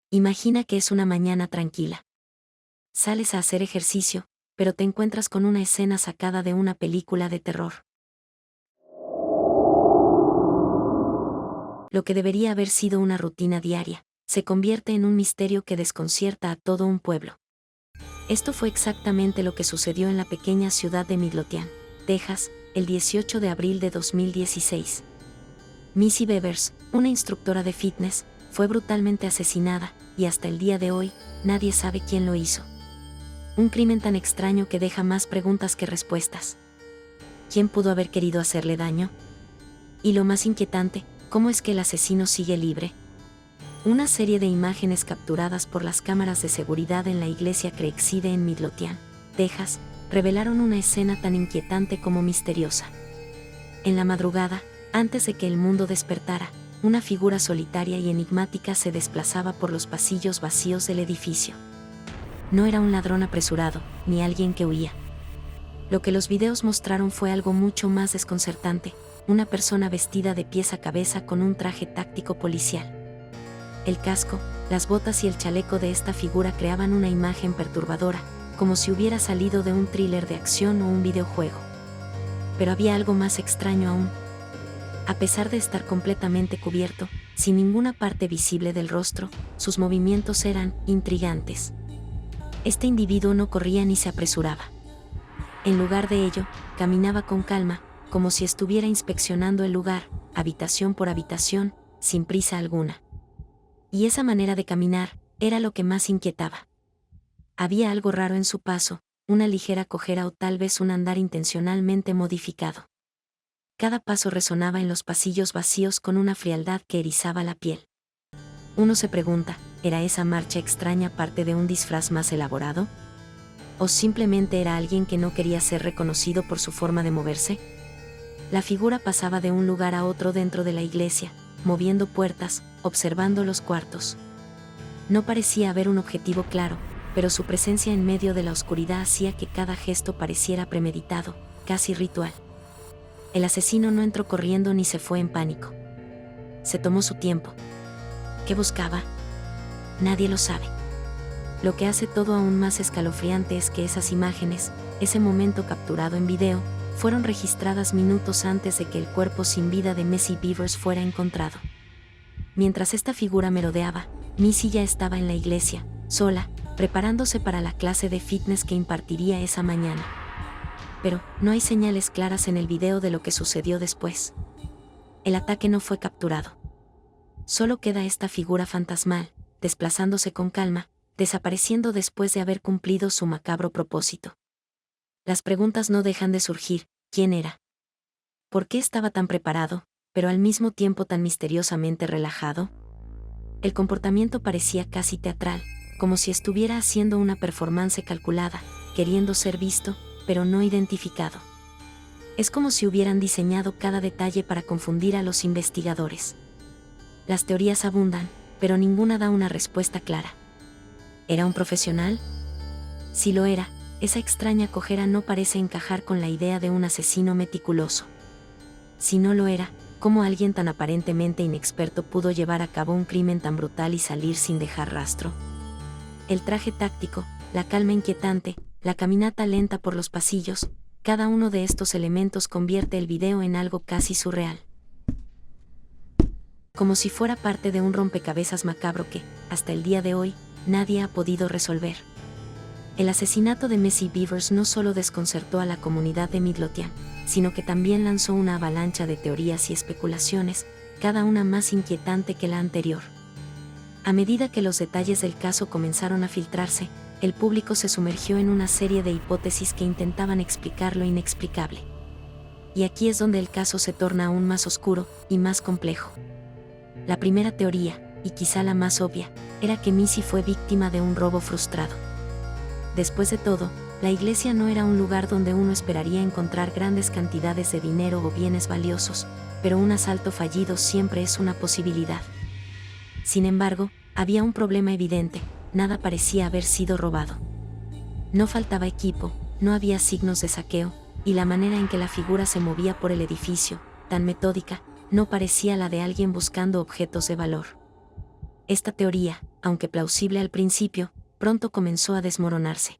Imagina que es una mañana tranquila. Sales a hacer ejercicio, pero te encuentras con una escena sacada de una película de terror. Lo que debería haber sido una rutina diaria, se convierte en un misterio que desconcierta a todo un pueblo. Esto fue exactamente lo que sucedió en la pequeña ciudad de Midlothian, Texas, el 18 de abril de 2016. Missy Bevers, una instructora de fitness, fue brutalmente asesinada, y hasta el día de hoy, nadie sabe quién lo hizo. Un crimen tan extraño que deja más preguntas que respuestas. ¿Quién pudo haber querido hacerle daño? Y lo más inquietante, ¿cómo es que el asesino sigue libre? Una serie de imágenes capturadas por las cámaras de seguridad en la iglesia Creekside en Midlothian, Texas, revelaron una escena tan inquietante como misteriosa. En la madrugada, antes de que el mundo despertara, una figura solitaria y enigmática se desplazaba por los pasillos vacíos del edificio. No era un ladrón apresurado, ni alguien que huía. Lo que los videos mostraron fue algo mucho más desconcertante, una persona vestida de pies a cabeza con un traje táctico policial. El casco, las botas y el chaleco de esta figura creaban una imagen perturbadora, como si hubiera salido de un thriller de acción o un videojuego. Pero había algo más extraño aún. A pesar de estar completamente cubierto, sin ninguna parte visible del rostro, sus movimientos eran intrigantes. Este individuo no corría ni se apresuraba. En lugar de ello, caminaba con calma, como si estuviera inspeccionando el lugar, habitación por habitación, sin prisa alguna. Y esa manera de caminar era lo que más inquietaba. Había algo raro en su paso, una ligera cojera o tal vez un andar intencionalmente modificado. Cada paso resonaba en los pasillos vacíos con una frialdad que erizaba la piel. Uno se pregunta, ¿era esa marcha extraña parte de un disfraz más elaborado? ¿O simplemente era alguien que no quería ser reconocido por su forma de moverse? La figura pasaba de un lugar a otro dentro de la iglesia, moviendo puertas, observando los cuartos. No parecía haber un objetivo claro, pero su presencia en medio de la oscuridad hacía que cada gesto pareciera premeditado, casi ritual. El asesino no entró corriendo ni se fue en pánico. Se tomó su tiempo. ¿Qué buscaba? Nadie lo sabe. Lo que hace todo aún más escalofriante es que esas imágenes, ese momento capturado en video, fueron registradas minutos antes de que el cuerpo sin vida de Missy Bevers fuera encontrado. Mientras esta figura merodeaba, Missy ya estaba en la iglesia, sola, preparándose para la clase de fitness que impartiría esa mañana. Pero no hay señales claras en el video de lo que sucedió después. El ataque no fue capturado. Solo queda esta figura fantasmal, desplazándose con calma, desapareciendo después de haber cumplido su macabro propósito. Las preguntas no dejan de surgir: ¿quién era? ¿Por qué estaba tan preparado, pero al mismo tiempo tan misteriosamente relajado? El comportamiento parecía casi teatral, como si estuviera haciendo una performance calculada, queriendo ser visto, pero no identificado. Es como si hubieran diseñado cada detalle para confundir a los investigadores. Las teorías abundan, pero ninguna da una respuesta clara. ¿Era un profesional? Si lo era, esa extraña cojera no parece encajar con la idea de un asesino meticuloso. Si no lo era, ¿cómo alguien tan aparentemente inexperto pudo llevar a cabo un crimen tan brutal y salir sin dejar rastro? El traje táctico, la calma inquietante, la caminata lenta por los pasillos, cada uno de estos elementos convierte el video en algo casi surreal. Como si fuera parte de un rompecabezas macabro que, hasta el día de hoy, nadie ha podido resolver. El asesinato de Missy Bevers no solo desconcertó a la comunidad de Midlothian, sino que también lanzó una avalancha de teorías y especulaciones, cada una más inquietante que la anterior. A medida que los detalles del caso comenzaron a filtrarse, el público se sumergió en una serie de hipótesis que intentaban explicar lo inexplicable. Y aquí es donde el caso se torna aún más oscuro y más complejo. La primera teoría, y quizá la más obvia, era que Missy fue víctima de un robo frustrado. Después de todo, la iglesia no era un lugar donde uno esperaría encontrar grandes cantidades de dinero o bienes valiosos, pero un asalto fallido siempre es una posibilidad. Sin embargo, había un problema evidente: nada parecía haber sido robado. No faltaba equipo, no había signos de saqueo, y la manera en que la figura se movía por el edificio, tan metódica, no parecía la de alguien buscando objetos de valor. Esta teoría, aunque plausible al principio, pronto comenzó a desmoronarse.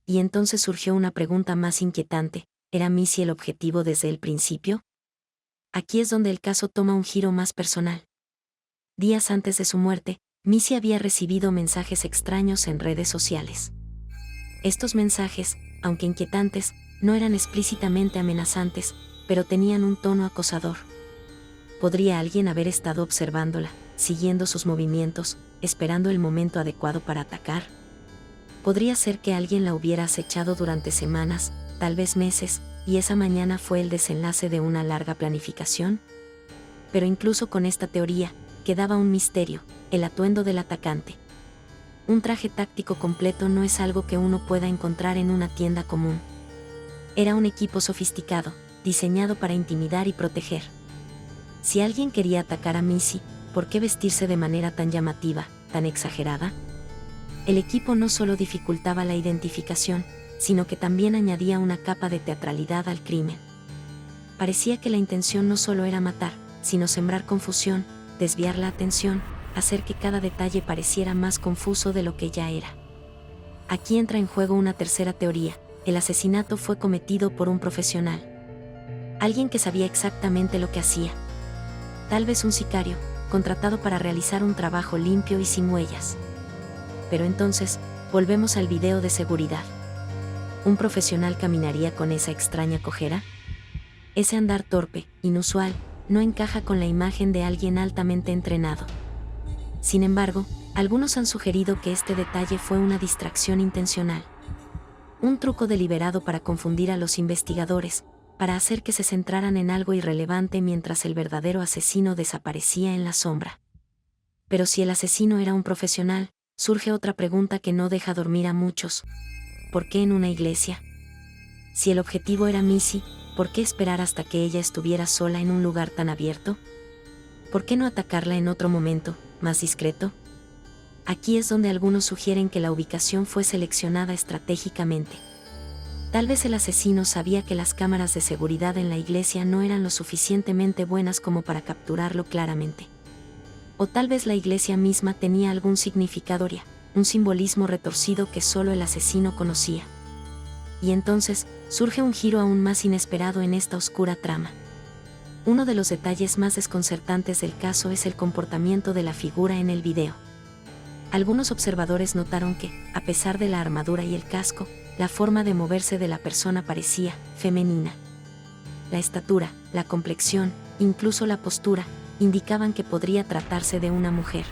Y entonces surgió una pregunta más inquietante: ¿era Missy el objetivo desde el principio? Aquí es donde el caso toma un giro más personal. Días antes de su muerte, Missy había recibido mensajes extraños en redes sociales. Estos mensajes, aunque inquietantes, no eran explícitamente amenazantes, pero tenían un tono acosador. ¿Podría alguien haber estado observándola, siguiendo sus movimientos, esperando el momento adecuado para atacar? Podría ser que alguien la hubiera acechado durante semanas, tal vez meses, y esa mañana fue el desenlace de una larga planificación. Pero incluso con esta teoría, quedaba un misterio: el atuendo del atacante. Un traje táctico completo no es algo que uno pueda encontrar en una tienda común. Era un equipo sofisticado, diseñado para intimidar y proteger. Si alguien quería atacar a Missy, ¿por qué vestirse de manera tan llamativa, tan exagerada? El equipo no solo dificultaba la identificación, sino que también añadía una capa de teatralidad al crimen. Parecía que la intención no solo era matar, sino sembrar confusión, desviar la atención, hacer que cada detalle pareciera más confuso de lo que ya era. Aquí entra en juego una tercera teoría: el asesinato fue cometido por un profesional. Alguien que sabía exactamente lo que hacía. Tal vez un sicario, contratado para realizar un trabajo limpio y sin huellas. Pero entonces, volvemos al video de seguridad. ¿Un profesional caminaría con esa extraña cojera? Ese andar torpe, inusual, no encaja con la imagen de alguien altamente entrenado. Sin embargo, algunos han sugerido que este detalle fue una distracción intencional. Un truco deliberado para confundir a los investigadores, para hacer que se centraran en algo irrelevante mientras el verdadero asesino desaparecía en la sombra. Pero si el asesino era un profesional, surge otra pregunta que no deja dormir a muchos: ¿por qué en una iglesia? Si el objetivo era Missy, ¿por qué esperar hasta que ella estuviera sola en un lugar tan abierto? ¿Por qué no atacarla en otro momento, más discreto? Aquí es donde algunos sugieren que la ubicación fue seleccionada estratégicamente. Tal vez el asesino sabía que las cámaras de seguridad en la iglesia no eran lo suficientemente buenas como para capturarlo claramente. O tal vez la iglesia misma tenía algún significado, un simbolismo retorcido que solo el asesino conocía. Y entonces, surge un giro aún más inesperado en esta oscura trama. Uno de los detalles más desconcertantes del caso es el comportamiento de la figura en el video. Algunos observadores notaron que, a pesar de la armadura y el casco, la forma de moverse de la persona parecía femenina. La estatura, la complexión, incluso la postura, indicaban que podría tratarse de una mujer.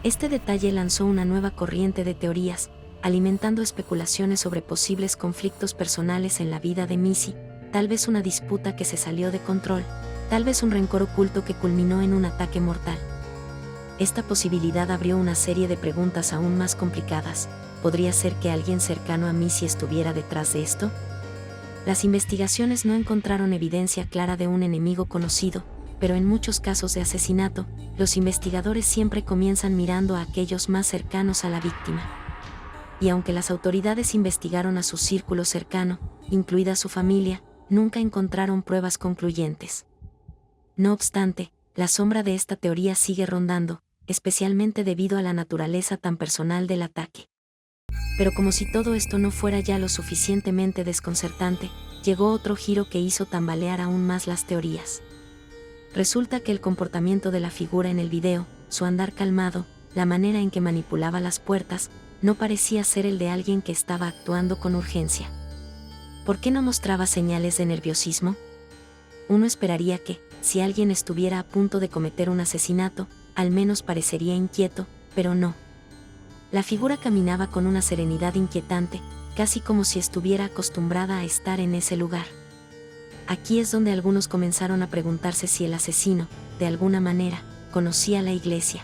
Este detalle lanzó una nueva corriente de teorías, alimentando especulaciones sobre posibles conflictos personales en la vida de Missy, tal vez una disputa que se salió de control, tal vez un rencor oculto que culminó en un ataque mortal. Esta posibilidad abrió una serie de preguntas aún más complicadas. ¿Podría ser que alguien cercano a Missy estuviera detrás de esto? Las investigaciones no encontraron evidencia clara de un enemigo conocido, pero en muchos casos de asesinato, los investigadores siempre comienzan mirando a aquellos más cercanos a la víctima. Y aunque las autoridades investigaron a su círculo cercano, incluida su familia, nunca encontraron pruebas concluyentes. No obstante, la sombra de esta teoría sigue rondando, especialmente debido a la naturaleza tan personal del ataque. Pero como si todo esto no fuera ya lo suficientemente desconcertante, llegó otro giro que hizo tambalear aún más las teorías. Resulta que el comportamiento de la figura en el video, su andar calmado, la manera en que manipulaba las puertas, no parecía ser el de alguien que estaba actuando con urgencia. ¿Por qué no mostraba señales de nerviosismo? Uno esperaría que, si alguien estuviera a punto de cometer un asesinato, al menos parecería inquieto, pero no. La figura caminaba con una serenidad inquietante, casi como si estuviera acostumbrada a estar en ese lugar. Aquí es donde algunos comenzaron a preguntarse si el asesino, de alguna manera, conocía la iglesia.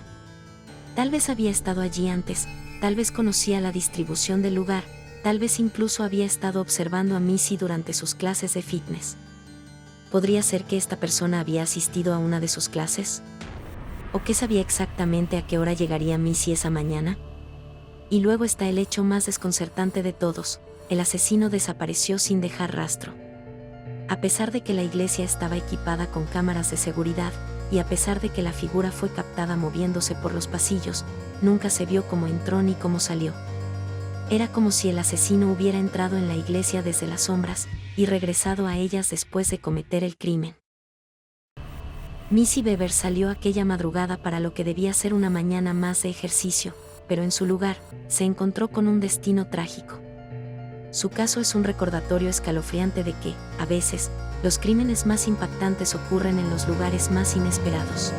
Tal vez había estado allí antes, tal vez conocía la distribución del lugar, tal vez incluso había estado observando a Missy durante sus clases de fitness. ¿Podría ser que esta persona había asistido a una de sus clases? ¿O qué sabía exactamente a qué hora llegaría Missy esa mañana? Y luego está el hecho más desconcertante de todos: el asesino desapareció sin dejar rastro. A pesar de que la iglesia estaba equipada con cámaras de seguridad, y a pesar de que la figura fue captada moviéndose por los pasillos, nunca se vio cómo entró ni cómo salió. Era como si el asesino hubiera entrado en la iglesia desde las sombras y regresado a ellas después de cometer el crimen. Missy Bebber salió aquella madrugada para lo que debía ser una mañana más de ejercicio, pero en su lugar, se encontró con un destino trágico. Su caso es un recordatorio escalofriante de que, a veces, los crímenes más impactantes ocurren en los lugares más inesperados.